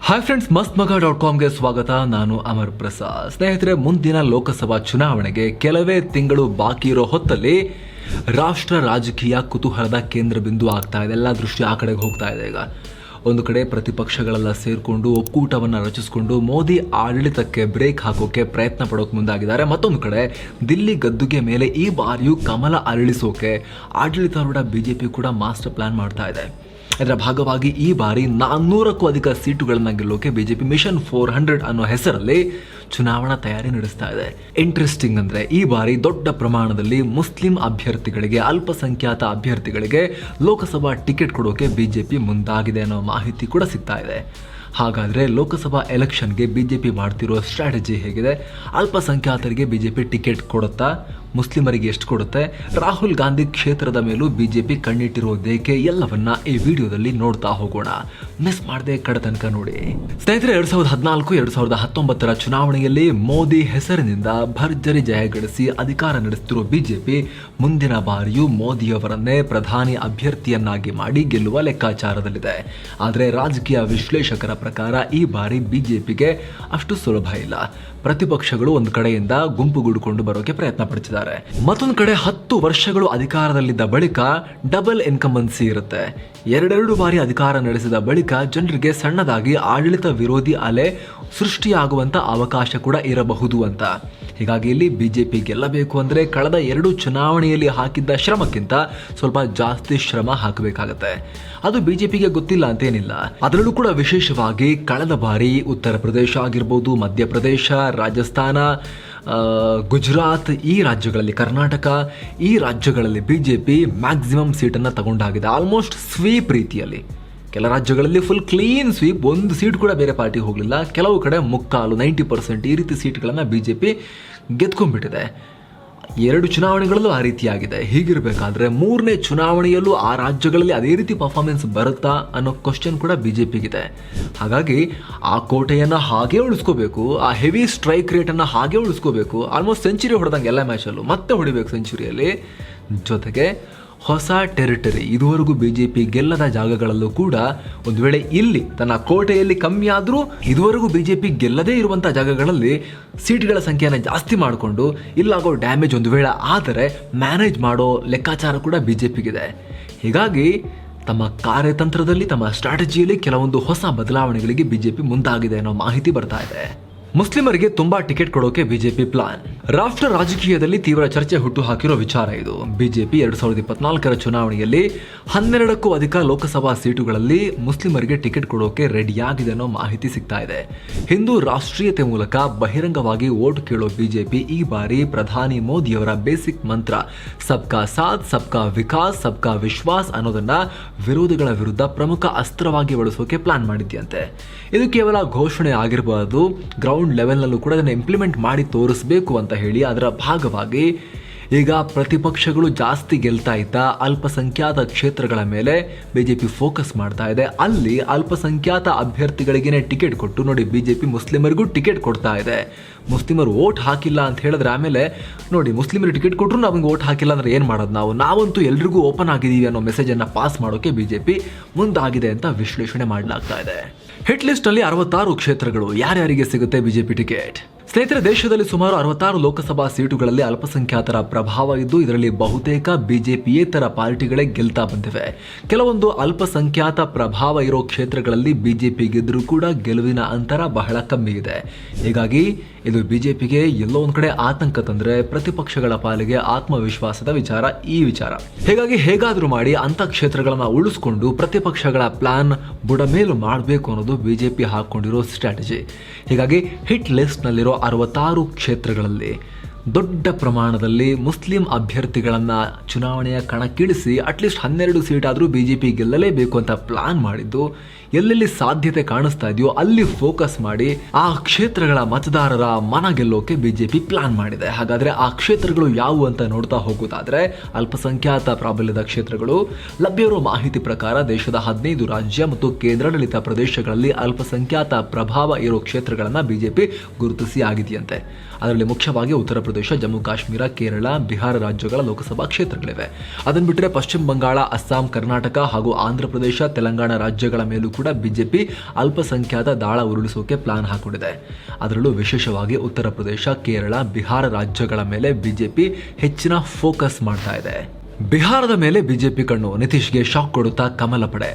Hi friends, mastmaga.comಗೆ ಸ್ವಾಗತ. ನಾನು ಅಮರ್ ಪ್ರಸಾದ್. ಸ್ನೇಹಿತರೆ, ಮುಂದಿನ ಲೋಕಸಭಾ ಚುನಾವಣೆಗೆ ಕೆಲವೇ ತಿಂಗಳು ಬಾಕಿ ಇರೋ ಹೊತ್ತಲ್ಲಿ ರಾಷ್ಟ್ರ ರಾಜಕೀಯ ಕುತೂಹಲದ ಕೇಂದ್ರ ಬಿಂದು ಆಗ್ತಾ ಇದೆ. ಎಲ್ಲ ದೃಷ್ಟಿ ಆ ಕಡೆಗೆ ಹೋಗ್ತಾ ಇದೆ. ಈಗ ಒಂದು ಕಡೆ ಪ್ರತಿಪಕ್ಷಗಳೆಲ್ಲ ಸೇರಿಕೊಂಡು ಒಕ್ಕೂಟವನ್ನು ರಚಿಸಿಕೊಂಡು ಮೋದಿ ಆಡಳಿತಕ್ಕೆ ಬ್ರೇಕ್ ಹಾಕೋಕೆ ಪ್ರಯತ್ನ ಪಡೋಕೆ ಮುಂದಾಗಿದ್ದಾರೆ. ಮತ್ತೊಂದು ಕಡೆ ದಿಲ್ಲಿ ಗದ್ದುಗೆ ಮೇಲೆ ಈ ಬಾರಿಯೂ ಕಮಲ ಅರಳಿಸೋಕೆ ಆಡಳಿತಾರೂಢ ಬಿಜೆಪಿ ಕೂಡ ಮಾಸ್ಟರ್ ಪ್ಲಾನ್ ಮಾಡ್ತಾ ಇದೆ. ಇದರ ಭಾಗವಾಗಿ ಈ ಬಾರಿ 400ಕ್ಕೂ ಅಧಿಕ ಸೀಟುಗಳನ್ನು ಗೆಲ್ಲೋಕೆ ಬಿಜೆಪಿ ಮಿಷನ್ 400 ಅನ್ನೋ ಹೆಸರಲ್ಲಿ ಚುನಾವಣಾ ತಯಾರಿ ನಡೆಸ್ತಾ ಇದೆ. ಇಂಟ್ರೆಸ್ಟಿಂಗ್ ಅಂದರೆ ಈ ಬಾರಿ ದೊಡ್ಡ ಪ್ರಮಾಣದಲ್ಲಿ ಮುಸ್ಲಿಂ ಅಭ್ಯರ್ಥಿಗಳಿಗೆ, ಅಲ್ಪಸಂಖ್ಯಾತ ಅಭ್ಯರ್ಥಿಗಳಿಗೆ ಲೋಕಸಭಾ ಟಿಕೆಟ್ ಕೊಡೋಕೆ ಬಿಜೆಪಿ ಮುಂದಾಗಿದೆ ಅನ್ನೋ ಮಾಹಿತಿ ಕೂಡ ಸಿಗ್ತಾ ಇದೆ. ಹಾಗಾದರೆ ಲೋಕಸಭಾ ಎಲೆಕ್ಷನ್ಗೆ ಬಿಜೆಪಿ ಮಾಡ್ತಿರೋ ಸ್ಟ್ರಾಟಜಿ ಹೇಗಿದೆ? ಅಲ್ಪಸಂಖ್ಯಾತರಿಗೆ ಬಿಜೆಪಿ ಟಿಕೆಟ್ ಕೊಡುತ್ತಾ? ಮುಸ್ಲಿಮರಿಗೆ ಎಷ್ಟು ಕೊಡುತ್ತೆ? ರಾಹುಲ್ ಗಾಂಧಿ ಕ್ಷೇತ್ರದ ಮೇಲೂ ಬಿಜೆಪಿ ಕಣ್ಣಿಟ್ಟಿರೋದೇಕೆ? ಎಲ್ಲವನ್ನ ಈ ವಿಡಿಯೋದಲ್ಲಿ ನೋಡ್ತಾ ಹೋಗೋಣ. ಮಿಸ್ ಮಾಡದೆ ಕಡೆ ತನಕ ನೋಡಿ. ಸ್ನೇಹಿತರೆ, 2014-2019 ಚುನಾವಣೆಯಲ್ಲಿ ಮೋದಿ ಹೆಸರಿನಿಂದ ಭರ್ಜರಿ ಜಯ ಗಳಿಸಿ ಅಧಿಕಾರ ನಡೆಸುತ್ತಿರುವ ಬಿಜೆಪಿ ಮುಂದಿನ ಬಾರಿಯೂ ಮೋದಿಯವರನ್ನೇ ಪ್ರಧಾನಿ ಅಭ್ಯರ್ಥಿಯನ್ನಾಗಿ ಮಾಡಿ ಗೆಲ್ಲುವ ಲೆಕ್ಕಾಚಾರದಲ್ಲಿದೆ. ಆದರೆ ರಾಜಕೀಯ ವಿಶ್ಲೇಷಕರ ಪ್ರಕಾರ ಈ ಬಾರಿ ಬಿಜೆಪಿಗೆ ಅಷ್ಟು ಸುಲಭ ಇಲ್ಲ. ಪ್ರತಿಪಕ್ಷಗಳು ಒಂದು ಕಡೆಯಿಂದ ಗುಂಪುಗೂಡಿಕೊಂಡು ಬರೋಕೆ ಪ್ರಯತ್ನ ಪಡ್ತಿದ್ದಾರೆ. ಮತ್ತೊಂದು ಕಡೆ 10 ವರ್ಷಗಳು ಅಧಿಕಾರದಲ್ಲಿದ್ದ ಬಳಿಕ ಡಬಲ್ ಇನ್ಕಂಬನ್ಸಿ ಇರುತ್ತೆ. ಎರಡೆರಡು ಬಾರಿ ಅಧಿಕಾರ ನಡೆಸಿದ ಬಳಿಕ ಜನರಿಗೆ ಸಣ್ಣದಾಗಿ ಆಡಳಿತ ವಿರೋಧಿ ಅಲೆ ಸೃಷ್ಟಿಯಾಗುವಂತ ಅವಕಾಶ ಕೂಡ ಇರಬಹುದು ಅಂತ. ಹೀಗಾಗಿ ಇಲ್ಲಿ ಬಿಜೆಪಿ ಗೆಲ್ಲಬೇಕು ಅಂದ್ರೆ ಕಳೆದ 2 ಚುನಾವಣೆಯಲ್ಲಿ ಹಾಕಿದ್ದ ಶ್ರಮಕ್ಕಿಂತ ಸ್ವಲ್ಪ ಜಾಸ್ತಿ ಶ್ರಮ ಹಾಕಬೇಕಾಗತ್ತೆ. ಅದು ಬಿಜೆಪಿಗೆ ಗೊತ್ತಿಲ್ಲ ಅಂತೇನಿಲ್ಲ. ಅದರಲ್ಲೂ ಕೂಡ ವಿಶೇಷವಾಗಿ ಕಳೆದ ಬಾರಿ ಉತ್ತರ ಪ್ರದೇಶ ಆಗಿರ್ಬೋದು, ಮಧ್ಯಪ್ರದೇಶ, ರಾಜಸ್ಥಾನ, ಗುಜರಾತ್, ಈ ರಾಜ್ಯಗಳಲ್ಲಿ, ಕರ್ನಾಟಕ, ಈ ರಾಜ್ಯಗಳಲ್ಲಿ ಬಿಜೆಪಿ ಮ್ಯಾಕ್ಸಿಮಮ್ ಸೀಟನ್ನು ತಗೊಂಡಾಗಿದೆ. ಆಲ್ಮೋಸ್ಟ್ ಸ್ವೀಪ್ ರೀತಿಯಲ್ಲಿ. ಕೆಲ ರಾಜ್ಯಗಳಲ್ಲಿ ಫುಲ್ ಕ್ಲೀನ್ ಸ್ವೀಪ್, ಒಂದು ಸೀಟ್ ಕೂಡ ಬೇರೆ ಪಾರ್ಟಿ ಹೋಗಲಿಲ್ಲ. ಕೆಲವು ಕಡೆ 90% ಈ ರೀತಿ ಸೀಟ್ಗಳನ್ನು ಬಿಜೆಪಿ ಗೆದ್ಕೊಂಡ್ಬಿಟ್ಟಿದೆ. 2 ಚುನಾವಣೆಗಳಲ್ಲೂ ಆ ರೀತಿಯಾಗಿದೆ. ಹೀಗಿರಬೇಕಾದ್ರೆ 3ನೇ ಚುನಾವಣೆಯಲ್ಲೂ ಆ ರಾಜ್ಯಗಳಲ್ಲಿ ಅದೇ ರೀತಿ ಪರ್ಫಾರ್ಮೆನ್ಸ್ ಬರುತ್ತಾ ಅನ್ನೋ ಕ್ವಶನ್ ಕೂಡ ಬಿಜೆಪಿಗಿದೆ. ಹಾಗಾಗಿ ಆ ಕೋಟೆಯನ್ನು ಹಾಗೆ ಉಳಿಸ್ಕೋಬೇಕು, ಆ ಹೆವಿ ಸ್ಟ್ರೈಕ್ ರೇಟನ್ನು ಹಾಗೆ ಉಳಿಸ್ಕೋಬೇಕು. ಆಲ್ಮೋಸ್ಟ್ ಸೆಂಚುರಿ ಹೊಡೆದಂಗೆ ಎಲ್ಲ ಮ್ಯಾಚಲ್ಲೂ ಮತ್ತೆ ಹೊಡಿಬೇಕು ಸೆಂಚುರಿಯಲ್ಲಿ. ಜೊತೆಗೆ ಹೊಸ ಟೆರಿಟರಿ, ಇದುವರೆಗೂ ಬಿಜೆಪಿ ಗೆಲ್ಲದ ಜಾಗಗಳಲ್ಲೂ ಕೂಡ ಒಂದು ವೇಳೆ ಇಲ್ಲಿ ತನ್ನ ಕೋಟೆಯಲ್ಲಿ ಕಮ್ಮಿ ಆದರೂ ಇದುವರೆಗೂ ಬಿಜೆಪಿ ಗೆಲ್ಲದೇ ಇರುವಂಥ ಜಾಗಗಳಲ್ಲಿ ಸೀಟ್ಗಳ ಸಂಖ್ಯೆಯನ್ನು ಜಾಸ್ತಿ ಮಾಡಿಕೊಂಡು ಇಲ್ಲಾಗೋ ಡ್ಯಾಮೇಜ್ ಒಂದು ವೇಳೆ ಆದರೆ ಮ್ಯಾನೇಜ್ ಮಾಡೋ ಲೆಕ್ಕಾಚಾರ ಕೂಡ ಬಿಜೆಪಿಗಿದೆ. ಹೀಗಾಗಿ ತಮ್ಮ ಕಾರ್ಯತಂತ್ರದಲ್ಲಿ, ತಮ್ಮ ಸ್ಟ್ರಾಟಜಿಯಲ್ಲಿ ಕೆಲವೊಂದು ಹೊಸ ಬದಲಾವಣೆಗಳಿಗೆ ಬಿಜೆಪಿ ಮುಂದಾಗಿದೆ ಅನ್ನೋ ಮಾಹಿತಿ ಬರ್ತಾ ಇದೆ. ಮುಸ್ಲಿಮರಿಗೆ ತುಂಬಾ ಟಿಕೆಟ್ ಕೊಡೋಕೆ ಬಿಜೆಪಿ ಪ್ಲಾನ್. ರಾಷ್ಟ್ರ ರಾಜಕೀಯದಲ್ಲಿ ತೀವ್ರ ಚರ್ಚೆ ಹುಟ್ಟುಹಾಕಿರೋ ವಿಚಾರ ಇದು. ಬಿಜೆಪಿ 2024 ಚುನಾವಣೆಯಲ್ಲಿ 12ಕ್ಕೂ ಅಧಿಕ ಲೋಕಸಭಾ ಸೀಟುಗಳಲ್ಲಿ ಮುಸ್ಲಿಮರಿಗೆ ಟಿಕೆಟ್ ಕೊಡೋಕೆ ರೆಡಿಯಾಗಿದೆ ಅನ್ನೋ ಮಾಹಿತಿ ಸಿಗ್ತಾ ಇದೆ. ಹಿಂದೂ ರಾಷ್ಟ್ರೀಯತೆ ಮೂಲಕ ಬಹಿರಂಗವಾಗಿ ವೋಟ್ ಕೇಳೋ ಬಿಜೆಪಿ ಈ ಬಾರಿ ಪ್ರಧಾನಿ ಮೋದಿಯವರ ಬೇಸಿಕ್ ಮಂತ್ರ ಸಬ್ಕಾ ಸಾಥ್, ಸಬ್ಕಾ ವಿಕಾಸ್, ಸಬ್ಕಾ ವಿಶ್ವಾಸ್ ಅನ್ನೋದನ್ನ ವಿರೋಧಿಗಳ ವಿರುದ್ಧ ಪ್ರಮುಖ ಅಸ್ತ್ರವಾಗಿ ಬಳಸೋಕೆ ಪ್ಲಾನ್ ಮಾಡಿದ್ಯಂತೆ. ಇದು ಕೇವಲ ಘೋಷಣೆ ಆಗಿರಬಾರದು, ಗ್ರೌಂಡ್ ಲೆವೆಲ್ನಲ್ಲೂ ಕೂಡ ಅದನ್ನು ಇಂಪ್ಲಿಮೆಂಟ್ ಮಾಡಿ ತೋರಿಸಬೇಕು ಅಂತ ಹೇಳಿ ಅದರ ಭಾಗವಾಗಿ ಈಗ ಪ್ರತಿಪಕ್ಷಗಳು ಜಾಸ್ತಿ ಗೆಲ್ತಾ ಇದ್ದ ಅಲ್ಪಸಂಖ್ಯಾತ ಕ್ಷೇತ್ರಗಳ ಮೇಲೆ ಬಿಜೆಪಿ ಫೋಕಸ್ ಮಾಡ್ತಾ ಇದೆ. ಅಲ್ಲಿ ಅಲ್ಪಸಂಖ್ಯಾತ ಅಭ್ಯರ್ಥಿಗಳಿಗೇನೆ ಟಿಕೆಟ್ ಕೊಟ್ಟು ನೋಡಿ ಬಿಜೆಪಿ ಮುಸ್ಲಿಮರಿಗೂ ಟಿಕೆಟ್ ಕೊಡ್ತಾ ಇದೆ. ಮುಸ್ಲಿಮರು ವೋಟ್ ಹಾಕಿಲ್ಲ ಅಂತ ಹೇಳಿದ್ರೆ ಆಮೇಲೆ ನೋಡಿ ಮುಸ್ಲಿಮರು ಟಿಕೆಟ್ ಕೊಟ್ಟರು ನಮಗೆ ವೋಟ್ ಹಾಕಿಲ್ಲ ಅಂದ್ರೆ ಏನು ಮಾಡೋದು? ನಾವಂತೂ ಎಲ್ರಿಗೂ ಓಪನ್ ಆಗಿದ್ದೀವಿ ಅನ್ನೋ ಮೆಸೇಜನ್ನು ಪಾಸ್ ಮಾಡೋಕೆ ಬಿಜೆಪಿ ಮುಂದಾಗಿದೆ ಅಂತ ವಿಶ್ಲೇಷಣೆ ಮಾಡಲಾಗ್ತಾ ಇದೆ. ಹಿಟ್ ಲಿಸ್ಟ್ ನಲ್ಲಿ 66 ಕ್ಷೇತ್ರಗಳು. ಯಾರ್ಯಾರಿಗೆ ಸಿಗುತ್ತೆ ಬಿಜೆಪಿ ಟಿಕೆಟ್? ಸ್ನೇಹಿತರೆ, ದೇಶದಲ್ಲಿ ಸುಮಾರು 66 ಲೋಕಸಭಾ ಸೀಟುಗಳಲ್ಲಿ ಅಲ್ಪಸಂಖ್ಯಾತರ ಪ್ರಭಾವ ಇದ್ದು ಇದರಲ್ಲಿ ಬಹುತೇಕ ಬಿಜೆಪಿಯೇತರ ಪಾರ್ಟಿಗಳೇ ಗೆಲ್ತಾ ಬಂದಿವೆ. ಕೆಲವೊಂದು ಅಲ್ಪಸಂಖ್ಯಾತ ಪ್ರಭಾವ ಇರೋ ಕ್ಷೇತ್ರಗಳಲ್ಲಿ ಬಿಜೆಪಿ ಗೆದ್ದರೂ ಕೂಡ ಗೆಲುವಿನ ಅಂತರ ಬಹಳ ಕಮ್ಮಿ ಇದೆ. ಹೀಗಾಗಿ ಇದು ಬಿಜೆಪಿಗೆ ಎಲ್ಲೋ ಒಂದ್ ಕಡೆ ಆತಂಕ ತಂದ್ರೆ ಪ್ರತಿಪಕ್ಷಗಳ ಪಾಲಿಗೆ ಆತ್ಮವಿಶ್ವಾಸದ ವಿಚಾರ ಈ ವಿಚಾರ. ಹೀಗಾಗಿ ಹೇಗಾದ್ರೂ ಮಾಡಿ ಅಂತ ಕ್ಷೇತ್ರಗಳನ್ನ ಉಳಿಸ್ಕೊಂಡು ಪ್ರತಿಪಕ್ಷಗಳ ಪ್ಲಾನ್ ಬುಡಮೇಲು ಮಾಡಬೇಕು ಅನ್ನೋದು ಬಿಜೆಪಿ ಹಾಕೊಂಡಿರೋ ಸ್ಟ್ರಾಟಜಿ. ಹೀಗಾಗಿ ಹಿಟ್ ಲಿಸ್ಟ್ ನಲ್ಲಿರೋ 66 ಕ್ಷೇತ್ರಗಳಲ್ಲಿ ದೊಡ್ಡ ಪ್ರಮಾಣದಲ್ಲಿ ಮುಸ್ಲಿಂ ಅಭ್ಯರ್ಥಿಗಳನ್ನು ಚುನಾವಣೆಯ ಕಣಕ್ಕಿಳಿಸಿ ಅಟ್ಲೀಸ್ಟ್ 12 ಸೀಟ್ ಆದರೂ ಬಿಜೆಪಿ ಗೆಲ್ಲಲೇಬೇಕು ಅಂತ ಪ್ಲಾನ್ ಮಾಡಿದ್ದು. ಎಲ್ಲೆಲ್ಲಿ ಸಾಧ್ಯತೆ ಕಾಣಿಸ್ತಾ ಇದೆಯೋ ಅಲ್ಲಿ ಫೋಕಸ್ ಮಾಡಿ ಆ ಕ್ಷೇತ್ರಗಳ ಮತದಾರರ ಮನ ಗೆಲ್ಲೋಕೆ ಬಿಜೆಪಿ ಪ್ಲಾನ್ ಮಾಡಿದೆ. ಹಾಗಾದ್ರೆ ಆ ಕ್ಷೇತ್ರಗಳು ಯಾವುವು ಅಂತ ನೋಡ್ತಾ ಹೋಗೋದಾದ್ರೆ ಅಲ್ಪಸಂಖ್ಯಾತ ಪ್ರಾಬಲ್ಯದ ಕ್ಷೇತ್ರಗಳು. ಲಭ್ಯವಿರುವ ಮಾಹಿತಿ ಪ್ರಕಾರ ದೇಶದ 15 ರಾಜ್ಯ ಮತ್ತು ಕೇಂದ್ರಾಡಳಿತ ಪ್ರದೇಶಗಳಲ್ಲಿ ಅಲ್ಪಸಂಖ್ಯಾತ ಪ್ರಭಾವ ಇರೋ ಕ್ಷೇತ್ರಗಳನ್ನು ಬಿಜೆಪಿ ಗುರುತಿಸಿ ಆಗಿದೆಯಂತೆ. ಅದರಲ್ಲಿ ಮುಖ್ಯವಾಗಿ ಉತ್ತರ ಪ್ರದೇಶ, ಜಮ್ಮು ಕಾಶ್ಮೀರ, ಕೇರಳ, ಬಿಹಾರ ರಾಜ್ಯಗಳ ಲೋಕಸಭಾ ಕ್ಷೇತ್ರಗಳಿವೆ. ಅದನ್ನು ಬಿಟ್ಟರೆ ಪಶ್ಚಿಮ ಬಂಗಾಳ, ಅಸ್ಸಾಂ, ಕರ್ನಾಟಕ ಹಾಗೂ ಆಂಧ್ರ ಪ್ರದೇಶ, ತೆಲಂಗಾಣ ರಾಜ್ಯಗಳ ಮೇಲೂ ಕೂಡ ಬಿಜೆಪಿ ಅಲ್ಪಸಂಖ್ಯಾತ ದಾಳ ಉರುಳಿಸೋಕೆ ಪ್ಲಾನ್ ಹಾಕೊಂಡಿದೆ. ಅದರಲ್ಲೂ ವಿಶೇಷವಾಗಿ ಉತ್ತರ ಪ್ರದೇಶ, ಕೇರಳ, ಬಿಹಾರ ರಾಜ್ಯಗಳ ಮೇಲೆ ಬಿಜೆಪಿ ಹೆಚ್ಚಿನ ಫೋಕಸ್ ಮಾಡ್ತಾ ಇದೆ. ಬಿಹಾರದ ಮೇಲೆ ಬಿಜೆಪಿ ಕಣ್ಣು, ನಿತೀಶ್ಗೆ ಶಾಕ್ ಕೊಡುತ್ತಾ ಕಮಲ ಪಡೆ.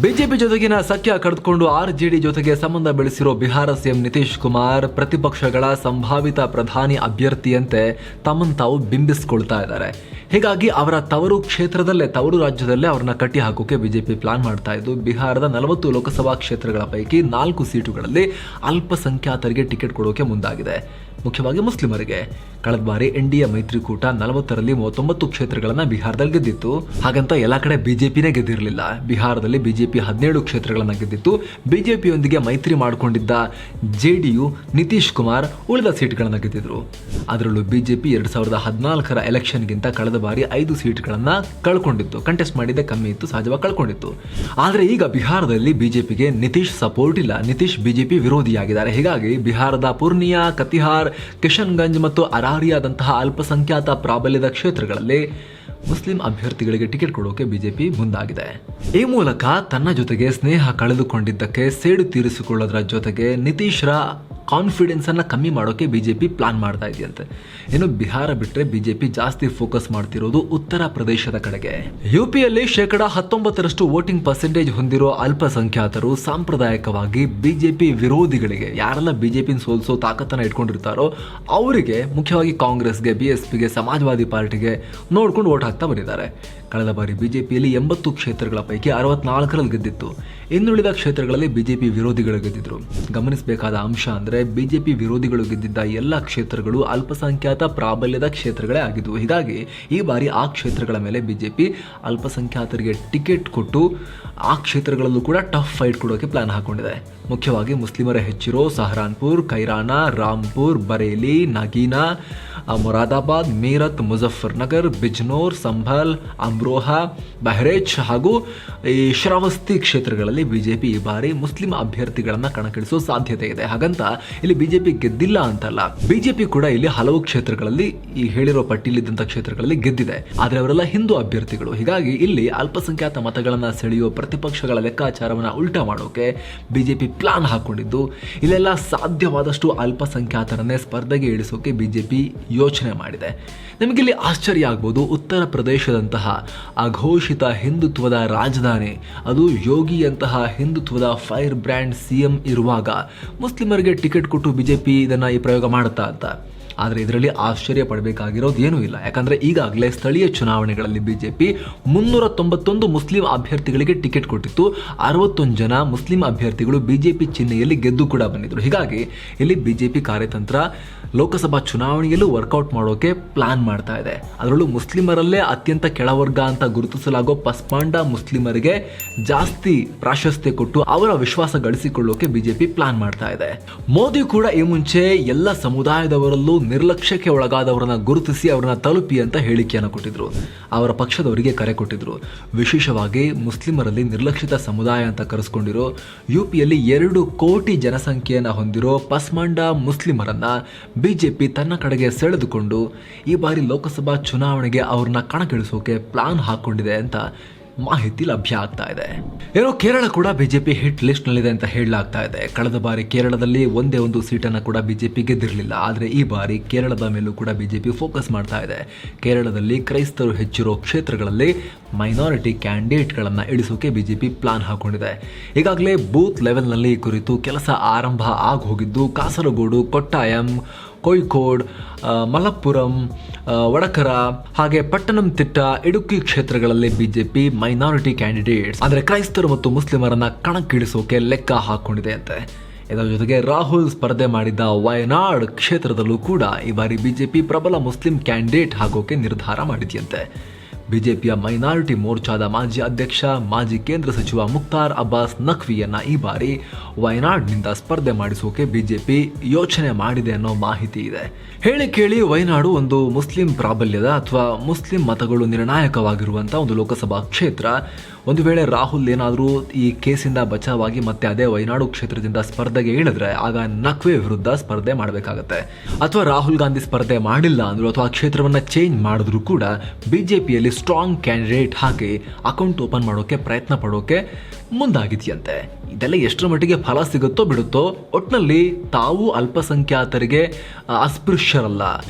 ಬಿಜೆಪಿ ಜೊತೆಗಿನ ಸಖ್ಯ ಕಳೆದುಕೊಂಡು ಆರ್ಜೆಡಿ ಜೊತೆಗೆ ಸಂಬಂಧ ಬೆಳೆಸಿರೋ ಬಿಹಾರ ಸಿಎಂ ನಿತೀಶ್ ಕುಮಾರ್ ಪ್ರತಿಪಕ್ಷಗಳ ಸಂಭಾವಿತ ಪ್ರಧಾನಿ ಅಭ್ಯರ್ಥಿಯಂತೆ ತಮ್ಮನ್ನು ತಾವು ಬಿಂಬಿಸಿಕೊಳ್ತಾ ಇದ್ದಾರೆ. ಹೀಗಾಗಿ ಅವರ ತವರು ರಾಜ್ಯದಲ್ಲೇ ಅವ್ರನ್ನ ಕಟ್ಟಿ ಹಾಕೋಕೆ ಬಿಜೆಪಿ ಪ್ಲಾನ್ ಮಾಡ್ತಾ ಇದ್ದು, ಬಿಹಾರದ 40 ಲೋಕಸಭಾ ಕ್ಷೇತ್ರಗಳ ಪೈಕಿ 4 ಸೀಟುಗಳಲ್ಲಿ ಅಲ್ಪಸಂಖ್ಯಾತರಿಗೆ ಟಿಕೆಟ್ ಕೊಡೋಕೆ ಮುಂದಾಗಿದೆ, ಮುಖ್ಯವಾಗಿ ಮುಸ್ಲಿಮರಿಗೆ. ಕಳೆದ ಬಾರಿ ಎನ್ಡಿಎ ಮೈತ್ರಿಕೂಟ 40ರಲ್ಲಿ 39 ಕ್ಷೇತ್ರಗಳನ್ನ ಬಿಹಾರದಲ್ಲಿ ಗೆದ್ದಿತ್ತು. ಹಾಗಂತ ಎಲ್ಲಾ ಕಡೆ ಬಿಜೆಪಿನೇ ಗೆದ್ದಿರಲಿಲ್ಲ. ಬಿಹಾರದಲ್ಲಿ ಬಿಜೆಪಿ 17 ಕ್ಷೇತ್ರಗಳನ್ನ ಗೆದ್ದಿತ್ತು. ಬಿಜೆಪಿಯೊಂದಿಗೆ ಮೈತ್ರಿ ಮಾಡಿಕೊಂಡಿದ್ದ ಜೆಡಿಯು ನಿತೀಶ್ ಕುಮಾರ್ ಉಳಿದ ಸೀಟ್ಗಳನ್ನ ಗೆದ್ದಿದ್ರು. ಅದರಲ್ಲೂ ಬಿಜೆಪಿ 2014ರ ಎಲೆಕ್ಷನ್ಗಿಂತ ಕಳೆದ ಬಾರಿ 5 ಸೀಟ್ಗಳನ್ನ ಕಳ್ಕೊಂಡಿತ್ತು. ಕಂಟೆಸ್ಟ್ ಮಾಡಿದ್ದೆ ಕಮ್ಮಿ ಇತ್ತು, ಸಹಜವಾಗಿ ಕಳ್ಕೊಂಡಿತ್ತು. ಆದರೆ ಈಗ ಬಿಹಾರದಲ್ಲಿ ಬಿಜೆಪಿಗೆ ನಿತೀಶ್ ಸಪೋರ್ಟ್ ಇಲ್ಲ. ನಿತೀಶ್ ಬಿಜೆಪಿ ವಿರೋಧಿಯಾಗಿದ್ದಾರೆ. ಹೀಗಾಗಿ ಬಿಹಾರದ ಪೂರ್ಣಿಯಾ, ಕತಿಹಾರ್, ಕಿಶನ್ಗಂಜ್ ಮತ್ತು ಅರಾರಿಯಾದಂತಹ ಅಲ್ಪಸಂಖ್ಯಾತ ಪ್ರಾಬಲ್ಯದ ಕ್ಷೇತ್ರಗಳಲ್ಲಿ ಮುಸ್ಲಿಂ ಅಭ್ಯರ್ಥಿಗಳಿಗೆ ಟಿಕೆಟ್ ಕೊಡೋಕೆ ಬಿಜೆಪಿ ಮುಂದಾಗಿದೆ. ಈ ಮೂಲಕ ತನ್ನ ಜೊತೆಗೆ ಸ್ನೇಹ ಕಳೆದುಕೊಂಡಿದ್ದಕ್ಕೆ ಸೇಡು ತೀರಿಸಿಕೊಳ್ಳೋದ್ರ ಜೊತೆಗೆ ನಿತೀಶ್ರ ಕಾನ್ಫಿಡೆನ್ಸ್ ಅನ್ನ ಕಮ್ಮಿ ಮಾಡೋಕೆ ಬಿಜೆಪಿ ಪ್ಲಾನ್ ಮಾಡ್ತಾ ಇದೆಯಂತೆ. ಇನ್ನು ಬಿಹಾರ ಬಿಟ್ಟರೆ ಬಿಜೆಪಿ ಜಾಸ್ತಿ ಫೋಕಸ್ ಮಾಡ್ತಿರೋದು ಉತ್ತರ ಪ್ರದೇಶದ ಕಡೆಗೆ. ಯುಪಿಯಲ್ಲಿ 19% ವೋಟಿಂಗ್ ಪರ್ಸೆಂಟೇಜ್ ಹೊಂದಿರೋ ಅಲ್ಪಸಂಖ್ಯಾತರು ಸಾಂಪ್ರದಾಯಿಕವಾಗಿ ಬಿಜೆಪಿ ವಿರೋಧಿಗಳಿಗೆ, ಯಾರೆಲ್ಲ ಬಿಜೆಪಿನ ಸೋಲಿಸೋ ತಾಕತ್ತನ್ನ ಇಟ್ಕೊಂಡಿರ್ತಾರೋ ಅವರಿಗೆ, ಮುಖ್ಯವಾಗಿ ಕಾಂಗ್ರೆಸ್ಗೆ, ಬಿಎಸ್ಪಿಗೆ, ಸಮಾಜವಾದಿ ಪಾರ್ಟಿಗೆ ನೋಡ್ಕೊಂಡು ವೋಟ್ ಹಾಕ್ತಾ ಬಂದಿದ್ದಾರೆ. ಕಳೆದ ಬಾರಿ ಬಿಜೆಪಿಯಲ್ಲಿ 80 ಕ್ಷೇತ್ರಗಳ ಪೈಕಿ 64ರಲ್ಲಿ ಗೆದ್ದಿತ್ತು. ಇನ್ನುಳಿದ ಕ್ಷೇತ್ರಗಳಲ್ಲಿ ಬಿಜೆಪಿ ವಿರೋಧಿಗಳು ಗೆದ್ದಿದ್ರು. ಗಮನಿಸಬೇಕಾದ ಅಂಶ ಅಂದ್ರೆ ಬಿಜೆಪಿ ವಿರೋಧಿಗಳು ಗೆದ್ದಿದ್ದ ಎಲ್ಲ ಕ್ಷೇತ್ರಗಳು ಅಲ್ಪಸಂಖ್ಯಾತ ಪ್ರಾಬಲ್ಯದ ಕ್ಷೇತ್ರಗಳೇ ಆಗಿದ್ವು. ಹೀಗಾಗಿ ಈ ಬಾರಿ ಆ ಕ್ಷೇತ್ರಗಳ ಮೇಲೆ ಬಿಜೆಪಿ ಅಲ್ಪಸಂಖ್ಯಾತರಿಗೆ ಟಿಕೆಟ್ ಕೊಟ್ಟು ಆ ಕ್ಷೇತ್ರಗಳಲ್ಲೂ ಕೂಡ ಟಫ್ ಫೈಟ್ ಕೊಡೋಕೆ ಪ್ಲಾನ್ ಹಾಕೊಂಡಿದೆ. ಮುಖ್ಯವಾಗಿ ಮುಸ್ಲಿಮರ ಹೆಚ್ಚಿರೋ ಸಹರಾನ್ಪುರ್, ಕೈರಾನಾ, ರಾಂಪುರ್, ಬರೇಲಿ, ನಗೀನಾ, ಮೊರಾದಾಬಾದ್, ಮೀರತ್, ಮುಜಫರ್ನಗರ್, ಬಿಜ್ನೋರ್, ಸಂಭಲ್, ಅಮ್ರೋಹಾ, ಬಹರೇಚ್ ಹಾಗೂ ಈ ಶ್ರಾವಸ್ತಿ ಕ್ಷೇತ್ರಗಳಲ್ಲಿ ಬಿಜೆಪಿ ಈ ಬಾರಿ ಮುಸ್ಲಿಂ ಅಭ್ಯರ್ಥಿಗಳನ್ನ ಕಣಕ್ಕಿಳಿಸೋ ಸಾಧ್ಯತೆ ಇದೆ. ಹಾಗಂತ ಇಲ್ಲಿ ಬಿಜೆಪಿ ಗೆದ್ದಿಲ್ಲ ಅಂತಲ್ಲ, ಬಿಜೆಪಿ ಕೂಡ ಇಲ್ಲಿ ಹಲವು ಕ್ಷೇತ್ರಗಳಲ್ಲಿ, ಈ ಹೇಳಿರೋ ಪಟ್ಟಿಲಿದ್ದಂಥ ಕ್ಷೇತ್ರಗಳಲ್ಲಿ ಗೆದ್ದಿದೆ. ಆದರೆ ಅವರೆಲ್ಲ ಹಿಂದೂ ಅಭ್ಯರ್ಥಿಗಳು. ಹೀಗಾಗಿ ಇಲ್ಲಿ ಅಲ್ಪಸಂಖ್ಯಾತ ಮತಗಳನ್ನ ಸೆಳೆಯುವ ಪ್ರತಿಪಕ್ಷಗಳ ಲೆಕ್ಕಾಚಾರವನ್ನ ಉಲ್ಟಾ ಮಾಡೋಕೆ ಬಿಜೆಪಿ ಪ್ಲಾನ್ ಹಾಕೊಂಡಿದ್ದು, ಇಲ್ಲೆಲ್ಲ ಸಾಧ್ಯವಾದಷ್ಟು ಅಲ್ಪಸಂಖ್ಯಾತರನ್ನೇ ಸ್ಪರ್ಧೆಗೆ ಇಳಿಸೋಕೆ ಬಿಜೆಪಿ ಯೋಚನೆ ಮಾಡಿದೆ. ನಿಮಗಿಲ್ಲಿ ಆಶ್ಚರ್ಯ ಆಗ್ಬೋದು, ಉತ್ತರ ಪ್ರದೇಶದಂತಹ ಅಘೋಷಿತ ಹಿಂದುತ್ವದ ರಾಜಧಾನಿ, ಅದು ಯೋಗಿಯಂತಹ ಹಿಂದುತ್ವದ ಫೈರ್ ಬ್ರ್ಯಾಂಡ್ ಸಿಎಂ ಇರುವಾಗ ಮುಸ್ಲಿಮರಿಗೆ ಟಿಕೆಟ್ ಕೊಟ್ಟು ಬಿಜೆಪಿ ಇದನ್ನ ಈ ಪ್ರಯೋಗ ಮಾಡುತ್ತಾ ಅಂತ. ಆದರೆ ಇದರಲ್ಲಿ ಆಶ್ಚರ್ಯ ಪಡಬೇಕಾಗಿರೋದು ಏನೂ ಇಲ್ಲ. ಯಾಕಂದರೆ ಈಗಾಗಲೇ ಸ್ಥಳೀಯ ಚುನಾವಣೆಗಳಲ್ಲಿ ಬಿಜೆಪಿ 391 ಮುಸ್ಲಿಂ ಅಭ್ಯರ್ಥಿಗಳಿಗೆ ಟಿಕೆಟ್ ಕೊಟ್ಟಿತ್ತು. 61 ಜನ ಮುಸ್ಲಿಂ ಅಭ್ಯರ್ಥಿಗಳು ಬಿಜೆಪಿ ಚಿಹ್ನೆಯಲ್ಲಿ ಗೆದ್ದು ಕೂಡ ಬಂದಿದ್ರು. ಹೀಗಾಗಿ ಇಲ್ಲಿ ಬಿಜೆಪಿ ಕಾರ್ಯತಂತ್ರ ಲೋಕಸಭಾ ಚುನಾವಣೆಯಲ್ಲೂ ವರ್ಕೌಟ್ ಮಾಡೋಕೆ ಪ್ಲಾನ್ ಮಾಡ್ತಾ ಇದೆ. ಅದರಲ್ಲೂ ಮುಸ್ಲಿಮರಲ್ಲೇ ಅತ್ಯಂತ ಕೆಳವರ್ಗ ಅಂತ ಗುರುತಿಸಲಾಗೋ ಪಸ್ಮಾಂಡ ಮುಸ್ಲಿಮರಿಗೆ ಜಾಸ್ತಿ ಪ್ರಾಶಸ್ತ್ಯ ಕೊಟ್ಟು ಅವರ ವಿಶ್ವಾಸ ಗಳಿಸಿಕೊಳ್ಳೋಕೆ ಬಿಜೆಪಿ ಪ್ಲಾನ್ ಮಾಡ್ತಾ ಇದೆ. ಮೋದಿ ಕೂಡ ಈ ಮುಂಚೆ ಎಲ್ಲ ಸಮುದಾಯದವರಲ್ಲೂ ನಿರ್ಲಕ್ಷ್ಯಕ್ಕೆ ಒಳಗಾದವರನ್ನ ಗುರುತಿಸಿ ಅವರನ್ನ ತಲುಪಿ ಅಂತ ಹೇಳಿಕೆಯನ್ನು ಕೊಟ್ಟಿದ್ರು. ಅವರ ಪಕ್ಷದವರಿಗೆ ಕರೆ ಕೊಟ್ಟಿದ್ರು. ವಿಶೇಷವಾಗಿ ಮುಸ್ಲಿಮರಲ್ಲಿ ನಿರ್ಲಕ್ಷಿತ ಸಮುದಾಯ ಅಂತ ಕರೆಸ್ಕೊಂಡಿರೋ ಯುಪಿಯಲ್ಲಿ 2 ಕೋಟಿ ಜನಸಂಖ್ಯೆಯನ್ನು ಹೊಂದಿರೋ ಪಸ್ಮಾಂಡ ಮುಸ್ಲಿಮರನ್ನ ಬಿಜೆಪಿ ತನ್ನ ಕಡೆಗೆ ಸೆಳೆದುಕೊಂಡು ಈ ಬಾರಿ ಲೋಕಸಭಾ ಚುನಾವಣೆಗೆ ಅವ್ರನ್ನ ಕಣಕ್ಕಿಳಿಸೋಕೆ ಪ್ಲಾನ್ ಹಾಕೊಂಡಿದೆ ಅಂತ ಮಾಹಿತಿ ಲಭ್ಯ ಆಗ್ತಾ ಇದೆ. ಏನೋ ಕೇರಳ ಕೂಡ ಬಿಜೆಪಿ ಹಿಟ್ ಲಿಸ್ಟ್ ನಲ್ಲಿದೆ ಅಂತ ಹೇಳಲಾಗ್ತಾ ಇದೆ. ಕಳೆದ ಬಾರಿ ಕೇರಳದಲ್ಲಿ ಒಂದೇ ಒಂದು ಸೀಟನ್ನು ಕೂಡ ಬಿಜೆಪಿ ಗೆದ್ದಿರಲಿಲ್ಲ. ಆದರೆ ಈ ಬಾರಿ ಕೇರಳದ ಮೇಲೂ ಕೂಡ ಬಿಜೆಪಿ ಫೋಕಸ್ ಮಾಡ್ತಾ ಇದೆ. ಕೇರಳದಲ್ಲಿ ಕ್ರೈಸ್ತರು ಹೆಚ್ಚಿರೋ ಕ್ಷೇತ್ರಗಳಲ್ಲಿ ಮೈನಾರಿಟಿ ಕ್ಯಾಂಡಿಡೇಟ್ಗಳನ್ನು ಇಳಿಸೋಕೆ ಬಿಜೆಪಿ ಪ್ಲಾನ್ ಹಾಕೊಂಡಿದೆ. ಈಗಾಗಲೇ ಬೂತ್ ಲೆವೆಲ್ನಲ್ಲಿ ಈ ಕುರಿತು ಕೆಲಸ ಆರಂಭ ಆಗೋಗಿದ್ದು, ಕಾಸರಗೋಡು, ಕೊಟ್ಟಾಯಂ, ಕೋಯಿಕೋಡ್, ಮಲಪ್ಪುರಂ, ವಡಕರ ಹಾಗೆ ಪಟ್ಟಣಂತಿಟ್ಟ, ಇಡುಕ್ಕಿ ಕ್ಷೇತ್ರಗಳಲ್ಲಿ ಬಿಜೆಪಿ ಮೈನಾರಿಟಿ ಕ್ಯಾಂಡಿಡೇಟ್ಸ್ ಅಂದರೆ ಕ್ರೈಸ್ತರು ಮತ್ತು ಮುಸ್ಲಿಮರನ್ನ ಕಣಕ್ಕಿಳಿಸೋಕೆ ಲೆಕ್ಕ ಹಾಕೊಂಡಿದೆ ಅಂತೆ. ಇದರ ಜೊತೆಗೆ ರಾಹುಲ್ ಸ್ಪರ್ಧೆ ಮಾಡಿದ್ದ ವಯನಾಡ್ ಕ್ಷೇತ್ರದಲ್ಲೂ ಕೂಡ ಈ ಬಾರಿ ಬಿಜೆಪಿ ಪ್ರಬಲ ಮುಸ್ಲಿಂ ಕ್ಯಾಂಡಿಡೇಟ್ ಹಾಕೋಕೆ ನಿರ್ಧಾರ ಮಾಡಿದೆಯಂತೆ. ಬಿಜೆಪಿಯ ಮೈನಾರಿಟಿ ಮೋರ್ಚಾದ ಮಾಜಿ ಅಧ್ಯಕ್ಷ, ಮಾಜಿ ಕೇಂದ್ರ ಸಚಿವ ಮುಖ್ತಾರ್ ಅಬ್ಬಾಸ್ ನಖ್ವಿಯನ್ನ ಈ ಬಾರಿ ವಯನಾಡ್ನಿಂದ ಸ್ಪರ್ಧೆ ಮಾಡಿಸೋಕೆ ಬಿಜೆಪಿ ಯೋಚನೆ ಮಾಡಿದೆ ಅನ್ನೋ ಮಾಹಿತಿ ಇದೆ. ಹೇಳಿ ಕೇಳಿ ವಯನಾಡು ಒಂದು ಮುಸ್ಲಿಂ ಪ್ರಾಬಲ್ಯದ ಅಥವಾ ಮುಸ್ಲಿಂ ಮತಗಳು ನಿರ್ಣಾಯಕವಾಗಿರುವಂಥ ಒಂದು ಲೋಕಸಭಾ ಕ್ಷೇತ್ರ. ಒಂದು ವೇಳೆ ರಾಹುಲ್ ಏನಾದರೂ ಈ ಕೇಸಿಂದ ಬಚಾವಾಗಿ ಮತ್ತೆ ಅದೇ ವಯನಾಡು ಕ್ಷೇತ್ರದಿಂದ ಸ್ಪರ್ಧೆಗೆ ಇಳಿದ್ರೆ ಆಗ ನಖ್ವಿ ವಿರುದ್ಧ ಸ್ಪರ್ಧೆ ಮಾಡಬೇಕಾಗತ್ತೆ. ಅಥವಾ ರಾಹುಲ್ ಗಾಂಧಿ ಸ್ಪರ್ಧೆ ಮಾಡಿಲ್ಲ ಅಂದ್ರು ಅಥವಾ ಕ್ಷೇತ್ರವನ್ನ ಚೇಂಜ್ ಮಾಡಿದ್ರು ಕೂಡ ಬಿಜೆಪಿಯಲ್ಲಿ ಸ್ಟ್ರಾಂಗ್ ಕ್ಯಾಂಡಿಡೇಟ್ ಹಾಕಿ ಅಕೌಂಟ್ ಓಪನ್ ಮಾಡೋಕೆ ಪ್ರಯತ್ನ ಪಡೋಕೆ ಮುಂದಾಗಿದೆಯಂತೆ. ಇದೆಲ್ಲ ಎಷ್ಟರ ಮಟ್ಟಿಗೆ ಫಲ ಸಿಗುತ್ತೋ ಬಿಡುತ್ತೋ, ಒಟ್ಟಿನಲ್ಲಿ ತಾವು ಅಲ್ಪಸಂಖ್ಯಾತರಿಗೆ ಅಸ್ಪೃಶ್ಯರಲ್ಲ,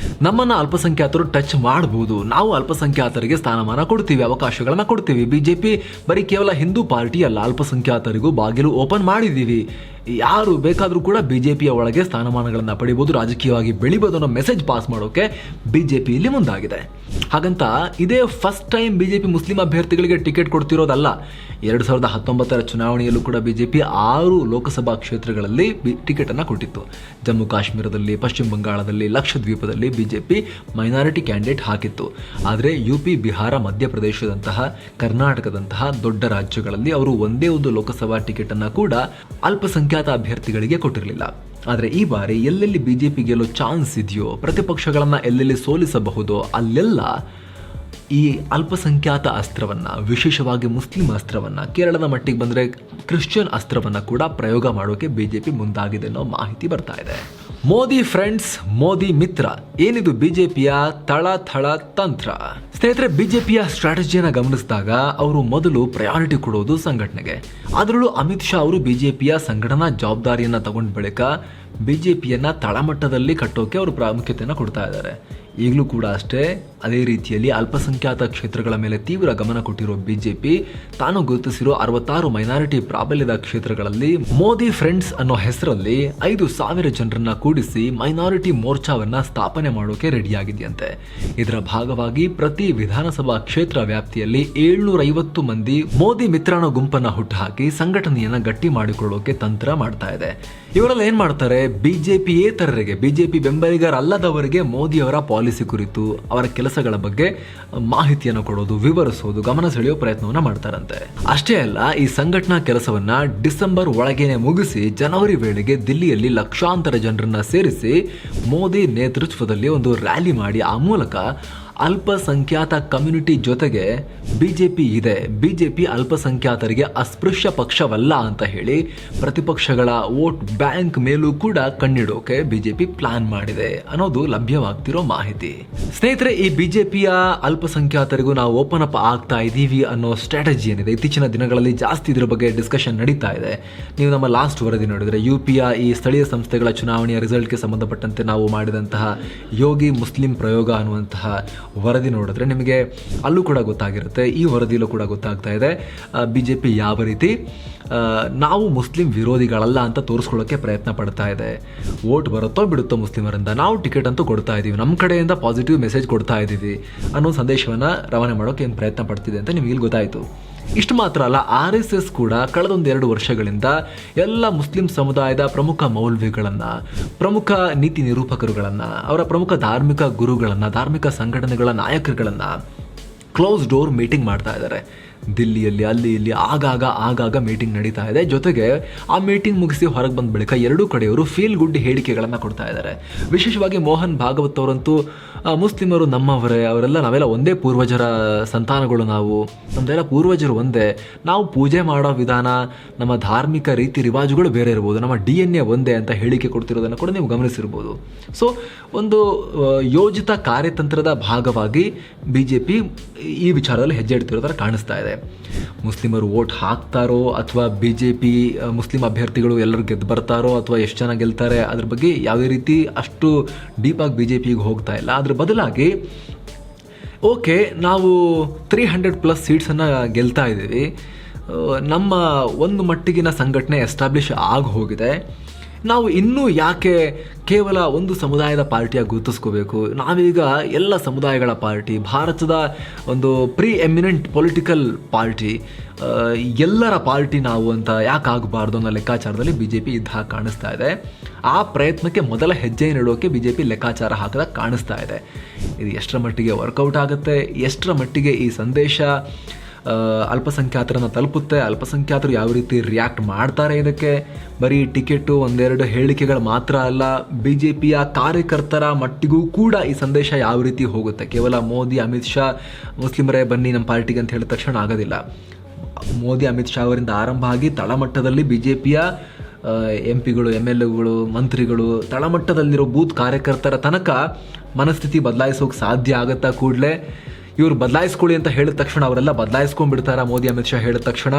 ನಮ್ಮನ್ನು ಅಲ್ಪಸಂಖ್ಯಾತರು ಟಚ್ ಮಾಡ್ಬೋದು, ನಾವು ಅಲ್ಪಸಂಖ್ಯಾತರಿಗೆ ಸ್ಥಾನಮಾನ ಕೊಡ್ತೀವಿ, ಅವಕಾಶಗಳನ್ನ ಕೊಡ್ತೀವಿ. ಬಿಜೆಪಿ ಬರೀ ಕೇವಲ ಹಿಂದೂ ಪಾರ್ಟಿ ಅಲ್ಲ, ಅಲ್ಪಸಂಖ್ಯಾತರಿಗೂ ಬಾಗಿಲು ಓಪನ್ ಮಾಡಿದ್ದೀವಿ, ಯಾರು ಬೇಕಾದರೂ ಕೂಡ ಬಿಜೆಪಿಯ ಒಳಗೆ ಸ್ಥಾನಮಾನಗಳನ್ನು ಪಡಿಬೋದು, ರಾಜಕೀಯವಾಗಿ ಬೆಳಿಬೋದು ಅನ್ನೋ ಮೆಸೇಜ್ ಪಾಸ್ ಮಾಡೋಕೆ ಬಿಜೆಪಿ ಇಲ್ಲಿ ಮುಂದಾಗಿದೆ. ಹಾಗಂತ ಇದೇ ಫಸ್ಟ್ ಟೈಮ್ ಬಿಜೆಪಿ ಮುಸ್ಲಿಂ ಅಭ್ಯರ್ಥಿಗಳಿಗೆ ಟಿಕೆಟ್ ಕೊಡ್ತಿರೋದಲ್ಲ. 2019 ಚುನಾವಣೆಯಲ್ಲೂ ಕೂಡ ಬಿಜೆಪಿ 6 ಲೋಕಸಭಾ ಕ್ಷೇತ್ರಗಳಲ್ಲಿ ಟಿಕೆಟ್ ಅನ್ನು ಕೊಟ್ಟಿತ್ತು. ಜಮ್ಮು ಕಾಶ್ಮೀರದಲ್ಲಿ, ಪಶ್ಚಿಮ ಬಂಗಾಳದಲ್ಲಿ, ಲಕ್ಷದ್ವೀಪದಲ್ಲಿ ಬಿಜೆಪಿ ಮೈನಾರಿಟಿ ಕ್ಯಾಂಡಿಡೇಟ್ ಹಾಕಿತ್ತು. ಆದರೆ UP, ಬಿಹಾರ, ಮಧ್ಯಪ್ರದೇಶದಂತಹ, ಕರ್ನಾಟಕದಂತಹ ದೊಡ್ಡ ರಾಜ್ಯಗಳಲ್ಲಿ ಅವರು ಒಂದೇ ಒಂದು ಲೋಕಸಭಾ ಟಿಕೆಟ್ ಅನ್ನು ಕೂಡ ಅಲ್ಪಸಂಖ್ಯಾತ ಅಭ್ಯರ್ಥಿಗಳಿಗೆ ಕೊಟ್ಟಿರಲಿಲ್ಲ. ಆದರೆ ಈ ಬಾರಿ ಎಲ್ಲೆಲ್ಲಿ ಬಿಜೆಪಿ ಗೆಲ್ಲೋ ಚಾನ್ಸ್ ಇದೆಯೋ, ಪ್ರತಿಪಕ್ಷಗಳನ್ನು ಎಲ್ಲೆಲ್ಲಿ ಸೋಲಿಸಬಹುದೋ ಅಲ್ಲೆಲ್ಲ ಈ ಅಲ್ಪಸಂಖ್ಯಾತ ಅಸ್ತ್ರವನ್ನು, ವಿಶೇಷವಾಗಿ ಮುಸ್ಲಿಂ ಅಸ್ತ್ರವನ್ನು, ಕೇರಳದ ಮಟ್ಟಿಗೆ ಬಂದರೆ ಕ್ರಿಶ್ಚಿಯನ್ ಅಸ್ತ್ರವನ್ನು ಕೂಡ ಪ್ರಯೋಗ ಮಾಡೋಕೆ ಬಿಜೆಪಿ ಮುಂದಾಗಿದೆ ಅನ್ನೋ ಮಾಹಿತಿ ಬರ್ತಾ ಇದೆ. ಮೋದಿ ಫ್ರೆಂಡ್ಸ್, ಮೋದಿ ಮಿತ್ರ, ಏನಿದು ಬಿಜೆಪಿಯ ಥಳ ತಂತ್ರ? ಸ್ನೇಹಿತರೆ, ಬಿಜೆಪಿಯ ಸ್ಟ್ರಾಟಜಿಯನ್ನು ಗಮನಿಸಿದಾಗ ಅವರು ಮೊದಲು ಪ್ರಯಾರಿಟಿ ಕೊಡೋದು ಸಂಘಟನೆಗೆ. ಅದರಲ್ಲೂ ಅಮಿತ್ ಶಾ ಅವರು ಬಿಜೆಪಿಯ ಸಂಘಟನಾ ಜವಾಬ್ದಾರಿಯನ್ನು ತಗೊಂಡ ಬಳಿಕ ಬಿಜೆಪಿಯನ್ನು ತಳಮಟ್ಟದಲ್ಲಿ ಕಟ್ಟೋಕೆ ಅವರು ಪ್ರಾಮುಖ್ಯತೆಯನ್ನು ಕೊಡ್ತಾ ಇದ್ದಾರೆ. ಈಗಲೂ ಕೂಡ ಅಷ್ಟೇ, ಅದೇ ರೀತಿಯಲ್ಲಿ ಅಲ್ಪಸಂಖ್ಯಾತ ಕ್ಷೇತ್ರಗಳ ಮೇಲೆ ತೀವ್ರ ಗಮನ ಕೊಟ್ಟಿರೋ ಬಿಜೆಪಿ ತಾನು ಗುರುತಿಸಿರೋ 66 ಮೈನಾರಿಟಿ ಪ್ರಾಬಲ್ಯದ ಕ್ಷೇತ್ರಗಳಲ್ಲಿ ಮೋದಿ ಫ್ರೆಂಡ್ಸ್ ಅನ್ನೋ ಹೆಸರಲ್ಲಿ 5,000 ಜನರನ್ನ ಕೂಡಿಸಿ ಮೈನಾರಿಟಿ ಮೋರ್ಚಾವನ್ನ ಸ್ಥಾಪನೆ ಮಾಡೋಕೆ ರೆಡಿಯಾಗಿದೆಯಂತೆ. ಇದರ ಭಾಗವಾಗಿ ಪ್ರತಿ ವಿಧಾನಸಭಾ ಕ್ಷೇತ್ರ ವ್ಯಾಪ್ತಿಯಲ್ಲಿ 750 ಮಂದಿ ಮೋದಿ ಮಿತ್ರನ ಗುಂಪನ್ನ ಹುಟ್ಟುಹಾಕಿ ಸಂಘಟನೆಯನ್ನ ಗಟ್ಟಿ ಮಾಡಿಕೊಳ್ಳೋಕೆ ತಂತ್ರ ಮಾಡ್ತಾ ಇದೆ. ಇವರೆಲ್ಲ ಏನ್ ಮಾಡ್ತಾರೆ? ಬಿಜೆಪಿಯೇತರರಿಗೆ, ಬಿಜೆಪಿ ಬೆಂಬಲಿಗರಲ್ಲದವರಿಗೆ ಮೋದಿಯವರ ಪಾಲಿಸಿ ಕುರಿತು, ಅವರ ಕೆಲಸಗಳ ಬಗ್ಗೆ ಮಾಹಿತಿಯನ್ನು ಕೊಡೋದು, ವಿವರಿಸೋದು, ಗಮನ ಸೆಳೆಯೋ ಪ್ರಯತ್ನವನ್ನ ಮಾಡ್ತಾರಂತೆ. ಅಷ್ಟೇ ಅಲ್ಲ, ಈ ಸಂಘಟನಾ ಕೆಲಸವನ್ನ ಡಿಸೆಂಬರ್ ಒಳಗೇನೆ ಮುಗಿಸಿ ಜನವರಿ ವೇಳೆಗೆ ದಿಲ್ಲಿಯಲ್ಲಿ ಲಕ್ಷಾಂತರ ಜನರನ್ನ ಸೇರಿಸಿ ಮೋದಿ ನೇತೃತ್ವದಲ್ಲಿ ಒಂದು ರ್ಯಾಲಿ ಮಾಡಿ ಆ ಮೂಲಕ ಅಲ್ಪಸಂಖ್ಯಾತ ಕಮ್ಯುನಿಟಿ ಜೊತೆಗೆ ಬಿಜೆಪಿ ಇದೆ, ಬಿಜೆಪಿ ಅಲ್ಪಸಂಖ್ಯಾತರಿಗೆ ಅಸ್ಪೃಶ್ಯ ಪಕ್ಷವಲ್ಲ ಅಂತ ಹೇಳಿ ಪ್ರತಿಪಕ್ಷಗಳ ವೋಟ್ ಬ್ಯಾಂಕ್ ಮೇಲೂ ಕೂಡ ಕಣ್ಣಿಡೋಕೆ ಬಿಜೆಪಿ ಪ್ಲಾನ್ ಮಾಡಿದೆ ಅನ್ನೋದು ಲಭ್ಯವಾಗ್ತಿರೋ ಮಾಹಿತಿ. ಸ್ನೇಹಿತರೆ, ಈ ಬಿಜೆಪಿಯ ಅಲ್ಪಸಂಖ್ಯಾತರಿಗೂ ನಾವು ಓಪನ್ ಅಪ್ ಆಗ್ತಾ ಇದ್ದೀವಿ ಅನ್ನೋ ಸ್ಟ್ರಾಟಜಿ ಏನಿದೆ, ಇತ್ತೀಚಿನ ದಿನಗಳಲ್ಲಿ ಜಾಸ್ತಿ ಇದರ ಬಗ್ಗೆ ಡಿಸ್ಕಷನ್ ನಡೀತಾ ಇದೆ. ನೀವು ನಮ್ಮ ಲಾಸ್ಟ್ ವರದಿ ನೋಡಿದ್ರೆ, UPಯ ಈ ಸ್ಥಳೀಯ ಸಂಸ್ಥೆಗಳ ಚುನಾವಣೆಯ ರಿಸಲ್ಟ್ಗೆ ಸಂಬಂಧಪಟ್ಟಂತೆ ನಾವು ಮಾಡಿದಂತಹ ಯೋಗಿ ಮುಸ್ಲಿಂ ಪ್ರಯೋಗ ಅನ್ನುವಂತಹ ವರದಿ ನೋಡಿದ್ರೆ ನಿಮಗೆ ಅಲ್ಲೂ ಕೂಡ ಗೊತ್ತಾಗಿರುತ್ತೆ, ಈ ವರದಿಯಲ್ಲೂ ಕೂಡ ಗೊತ್ತಾಗ್ತಾ ಇದೆ ಬಿಜೆಪಿ ಯಾವ ರೀತಿ ನಾವು ಮುಸ್ಲಿಂ ವಿರೋಧಿಗಳಲ್ಲ ಅಂತ ತೋರಿಸ್ಕೊಳ್ಳೋಕೆ ಪ್ರಯತ್ನ ಪಡ್ತಾ ಇದೆ. ವೋಟ್ ಬರುತ್ತೋ ಬಿಡುತ್ತೋ ಮುಸ್ಲಿಮರಿಂದ, ನಾವು ಟಿಕೆಟ್ ಅಂತೂ ಕೊಡ್ತಾ ಇದ್ದೀವಿ, ನಮ್ಮ ಕಡೆಯಿಂದ ಪಾಸಿಟಿವ್ ಮೆಸೇಜ್ ಕೊಡ್ತಾ ಇದ್ದೀವಿ ಅನ್ನೋ ಸಂದೇಶವನ್ನು ರವಾನೆ ಮಾಡೋಕೆ ಏನು ಪ್ರಯತ್ನ ಪಡ್ತಿದೆ ಅಂತ ನಿಮಗೆ ಇಲ್ಲಿ ಗೊತ್ತಾಯಿತು. ಇಷ್ಟು ಮಾತ್ರ ಅಲ್ಲ, RSS ಕೂಡ ಕಳೆದೊಂದೆರಡು ವರ್ಷಗಳಿಂದ ಎಲ್ಲ ಮುಸ್ಲಿಂ ಸಮುದಾಯದ ಪ್ರಮುಖ ಮೌಲ್ವಿಗಳನ್ನು, ಪ್ರಮುಖ ನೀತಿ ನಿರೂಪಕರುಗಳನ್ನು, ಅವರ ಪ್ರಮುಖ ಧಾರ್ಮಿಕ ಗುರುಗಳನ್ನು, ಧಾರ್ಮಿಕ ಸಂಘಟನೆಗಳ ನಾಯಕರುಗಳನ್ನು ಕ್ಲೋಸ್ ಡೋರ್ ಮೀಟಿಂಗ್ ಮಾಡ್ತಾ ಇದ್ದಾರೆ. ದಿಲ್ಲಿಯಲ್ಲಿ ಅಲ್ಲಿ ಇಲ್ಲಿ ಆಗಾಗ ಮೀಟಿಂಗ್ ನಡೀತಾ ಇದೆ. ಜೊತೆಗೆ ಆ ಮೀಟಿಂಗ್ ಮುಗಿಸಿ ಹೊರಗೆ ಬಂದ ಬಳಿಕ ಎರಡೂ ಕಡೆಯವರು ಫೀಲ್ ಗುಡ್ ಹೇಳಿಕೆಗಳನ್ನು ಕೊಡ್ತಾ ಇದ್ದಾರೆ. ವಿಶೇಷವಾಗಿ ಮೋಹನ್ ಭಾಗವತ್ ಅವರಂತೂ ಮುಸ್ಲಿಮರು ನಮ್ಮವರೇ, ಅವರೆಲ್ಲ ನಾವೆಲ್ಲ ಒಂದೇ ಪೂರ್ವಜರ ಸಂತಾನಗಳು, ನಮ್ಮದೆಲ್ಲ ಪೂರ್ವಜರು ಒಂದೇ, ನಾವು ಪೂಜೆ ಮಾಡೋ ವಿಧಾನ, ನಮ್ಮ ಧಾರ್ಮಿಕ ರೀತಿ ರಿವಾಜುಗಳು ಬೇರೆ ಇರ್ಬೋದು, ನಮ್ಮ DNA ಒಂದೇ ಅಂತ ಹೇಳಿಕೆ ಕೊಡ್ತಿರೋದನ್ನು ಕೂಡ ನೀವು ಗಮನಿಸಿರ್ಬೋದು. ಸೊ ಒಂದು ಯೋಜಿತ ಕಾರ್ಯತಂತ್ರದ ಭಾಗವಾಗಿ ಬಿಜೆಪಿ ಈ ವಿಚಾರದಲ್ಲಿ ಹೆಜ್ಜೆ ಇಡ್ತಿರೋದರ ಕಾಣಿಸ್ತಾ ಇದೆ. ಮುಸ್ಲಿಮರು ವೋಟ್ ಹಾಕ್ತಾರೋ ಅಥವಾ ಬಿಜೆಪಿ ಮುಸ್ಲಿಂ ಅಭ್ಯರ್ಥಿಗಳು ಎಲ್ಲರೂ ಗೆದ್ದು ಬರ್ತಾರೋ ಅಥವಾ ಎಷ್ಟು ಜನ ಗೆಲ್ತಾರೆ ಅದ್ರ ಬಗ್ಗೆ ಯಾವುದೇ ರೀತಿ ಅಷ್ಟು ಡೀಪಾಗಿ ಬಿಜೆಪಿಗೆ ಹೋಗ್ತಾ ಇಲ್ಲ. ಅದ್ರ ಬದಲಾಗಿ ಓಕೆ, ನಾವು 300+ ಸೀಟ್ಸನ್ನು ಗೆಲ್ತಾ ಇದ್ದೀವಿ, ನಮ್ಮ ಒಂದು ಮಟ್ಟಿಗಿನ ಸಂಘಟನೆ ಎಸ್ಟಾಬ್ಲಿಷ್ ಆಗಿ ಹೋಗಿದೆ, ನಾವು ಇನ್ನೂ ಯಾಕೆ ಕೇವಲ ಒಂದು ಸಮುದಾಯದ ಪಾರ್ಟಿಯಾಗಿ ಗುರುತಿಸ್ಕೋಬೇಕು, ನಾವೀಗ ಎಲ್ಲ ಸಮುದಾಯಗಳ ಪಾರ್ಟಿ, ಭಾರತದ ಒಂದು ಪ್ರೀ ಎಮಿನೆಂಟ್ ಪೊಲಿಟಿಕಲ್ ಪಾರ್ಟಿ, ಎಲ್ಲರ ಪಾರ್ಟಿ ನಾವು ಅಂತ ಯಾಕೆ ಆಗಬಾರ್ದು ಅನ್ನೋ ಲೆಕ್ಕಾಚಾರದಲ್ಲಿ ಬಿಜೆಪಿ ಇದ್ದ ಹಾಗೆ ಕಾಣಿಸ್ತಾ ಇದೆ. ಆ ಪ್ರಯತ್ನಕ್ಕೆ ಮೊದಲ ಹೆಜ್ಜೆ ನೀಡೋಕೆ ಬಿಜೆಪಿ ಲೆಕ್ಕಾಚಾರ ಹಾಕಿದಾಗ ಕಾಣಿಸ್ತಾ ಇದೆ. ಇದು ಎಷ್ಟರ ಮಟ್ಟಿಗೆ ವರ್ಕೌಟ್ ಆಗುತ್ತೆ, ಎಷ್ಟರ ಮಟ್ಟಿಗೆ ಈ ಸಂದೇಶ ಅಲ್ಪಸಂಖ್ಯಾತರನ್ನು ತಲುಪುತ್ತೆ, ಅಲ್ಪಸಂಖ್ಯಾತರು ಯಾವ ರೀತಿ ರಿಯಾಕ್ಟ್ ಮಾಡ್ತಾರೆ, ಇದಕ್ಕೆ ಬರೀ ಟಿಕೆಟು ಒಂದೆರಡು ಹೇಳಿಕೆಗಳು ಮಾತ್ರ ಅಲ್ಲ, ಬಿಜೆಪಿಯ ಕಾರ್ಯಕರ್ತರ ಮಟ್ಟಿಗೂ ಕೂಡ ಈ ಸಂದೇಶ ಯಾವ ರೀತಿ ಹೋಗುತ್ತೆ. ಕೇವಲ ಮೋದಿ ಅಮಿತ್ ಶಾ ಮುಸ್ಲಿಮರೇ ಬನ್ನಿ ನಮ್ಮ ಪಾರ್ಟಿಗೆ ಅಂತ ಹೇಳಿದ ತಕ್ಷಣ ಆಗೋದಿಲ್ಲ. ಮೋದಿ ಅಮಿತ್ ಶಾ ಅವರಿಂದ ಆರಂಭ ಆಗಿ ತಳಮಟ್ಟದಲ್ಲಿ ಬಿಜೆಪಿಯ MP ಗಳು, MLAಗಳು, ಮಂತ್ರಿಗಳು, ತಳಮಟ್ಟದಲ್ಲಿರೋ ಬೂತ್ ಕಾರ್ಯಕರ್ತರ ತನಕ ಮನಸ್ಥಿತಿ ಬದಲಾಯಿಸೋಕೆ ಸಾಧ್ಯ ಆಗುತ್ತಾ ಕೂಡಲೇ ಇವ್ರು ಬದಲಾಯಿಸ್ಕೊಳ್ಳಿ ಅಂತ ಹೇಳಿದ ತಕ್ಷಣ ಅವರೆಲ್ಲ ಬದಲಾಯಿಸ್ಕೊಂಡ್ಬಿಡ್ತಾರ? ಮೋದಿ ಅಮಿತ್ ಶಾ ಹೇಳಿದ ತಕ್ಷಣ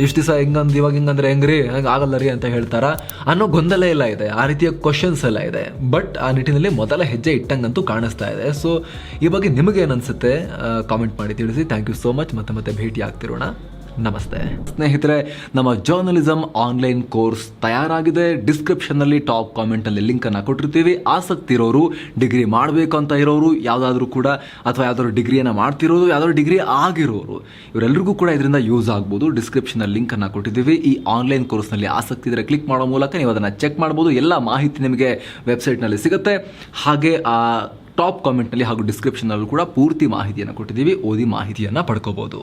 ಇಷ್ಟು ದಿವಸ ಹೆಂಗಂದು ಇವಾಗ ಹಿಂಗಂದ್ರೆ ಹೆಂಗ್ರಿ, ಹಂಗೆ ಆಗಲ್ಲ ರೀ ಅಂತ ಹೇಳ್ತಾರ ಅನ್ನೋ ಗೊಂದಲ ಎಲ್ಲ ಇದೆ, ಆ ರೀತಿಯ ಕ್ವಶನ್ಸ್ ಎಲ್ಲ ಇದೆ. ಬಟ್ ಆ ನಿಟ್ಟಿನಲ್ಲಿ ಮೊದಲ ಹೆಜ್ಜೆ ಇಟ್ಟಂಗಂತೂ ಕಾಣಿಸ್ತಾ ಇದೆ. ಸೊ ಈ ಬಗ್ಗೆ ನಿಮಗೆ ಏನು ಅನಿಸುತ್ತೆ ಕಾಮೆಂಟ್ ಮಾಡಿ ತಿಳಿಸಿ. Thank you so much. ಮತ್ತೆ ಭೇಟಿ ಆಗ್ತಿರೋಣ. ನಮಸ್ತೆ ಸ್ನೇಹಿತರೆ, ನಮ್ಮ ಜರ್ನಲಿಸಮ್ ಆನ್ಲೈನ್ ಕೋರ್ಸ್ ತಯಾರಾಗಿದೆ. ಡಿಸ್ಕ್ರಿಪ್ಷನ್ನಲ್ಲಿ ಟಾಪ್ ಕಾಮೆಂಟಲ್ಲಿ ಲಿಂಕನ್ನು ಕೊಟ್ಟಿರ್ತೀವಿ. ಆಸಕ್ತಿ ಇರೋರು, ಡಿಗ್ರಿ ಮಾಡಬೇಕು ಅಂತ ಇರೋರು, ಯಾವುದಾದ್ರೂ ಕೂಡ ಅಥವಾ ಯಾವ್ದಾದ್ರು ಡಿಗ್ರಿಯನ್ನು ಮಾಡ್ತಿರೋರು, ಯಾವ್ದಾದ್ರು ಡಿಗ್ರಿ ಆಗಿರೋರು, ಇವರೆಲ್ಲರಿಗೂ ಕೂಡ ಇದರಿಂದ ಯೂಸ್ ಆಗ್ಬೋದು. ಡಿಸ್ಕ್ರಿಪ್ಷನಲ್ಲಿ ಲಿಂಕನ್ನು ಕೊಟ್ಟಿದ್ದೀವಿ. ಈ ಆನ್ಲೈನ್ ಕೋರ್ಸ್ನಲ್ಲಿ ಆಸಕ್ತಿ ಇದ್ದರೆ ಕ್ಲಿಕ್ ಮಾಡೋ ಮೂಲಕ ನೀವು ಅದನ್ನು ಚೆಕ್ ಮಾಡ್ಬೋದು. ಎಲ್ಲ ಮಾಹಿತಿ ನಿಮಗೆ ವೆಬ್ಸೈಟ್ನಲ್ಲಿ ಸಿಗುತ್ತೆ. ಹಾಗೆ ಆ ಟಾಪ್ ಕಾಮೆಂಟ್ನಲ್ಲಿ ಹಾಗೂ ಡಿಸ್ಕ್ರಿಪ್ಷನ್ನಲ್ಲೂ ಕೂಡ ಪೂರ್ತಿ ಮಾಹಿತಿಯನ್ನು ಕೊಟ್ಟಿದ್ದೀವಿ. ಓದಿ ಮಾಹಿತಿಯನ್ನು ಪಡ್ಕೋಬೋದು.